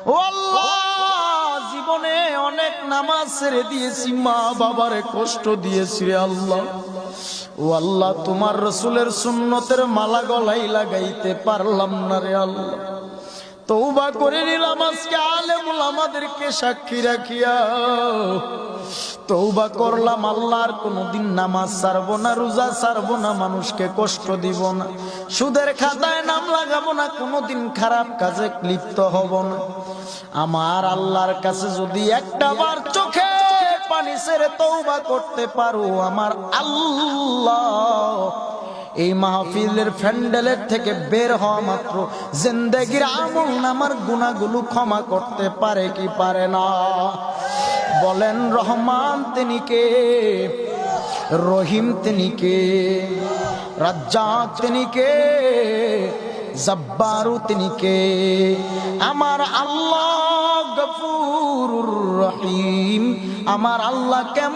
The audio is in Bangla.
ও আল্লাহ, জীবনে অনেক নামাজ ছেড়ে দিয়েছি, মা বাবারে কষ্ট দিয়েছি রে আল্লাহ। ও আল্লাহ, তোমার রাসূলের সুন্নতের মালা গলায় লাগাইতে পারলাম না রে আল্লাহ। তওবা করে নিলাম আজকে আলেমুল আমাদেরকে সাক্ষী রাখিয়া। তওবা করলাম আল্লাহর কোনদিন নামাজ ছাড়বো না, রোজা ছাড়বো না, মানুষকে কষ্ট দিব না, সুদের খাতায় নাম লাগাবো না, কোনদিন খারাপ কাজে লিপ্ত হব না। আমার আল্লাহর কাছে যদি একটা বার চোখে পানি ছেড়ে তওবা করতে পারো, আমার আল্লাহ এই মাহফিলের প্যান্ডেলের থেকে বের হওয়া মাত্র জিন্দেগির আমল নামার গুনাহগুলো ক্ষমা করতে পারে কি পারে না? বলেন রহমান তিনি কে, রহিম তিনি কে, রাজ্জাক তিনি কে, জব্বারু তিনি কে? আমার আল্লাহ গফুরুর রহিম। আমার আল্লাহ কেমন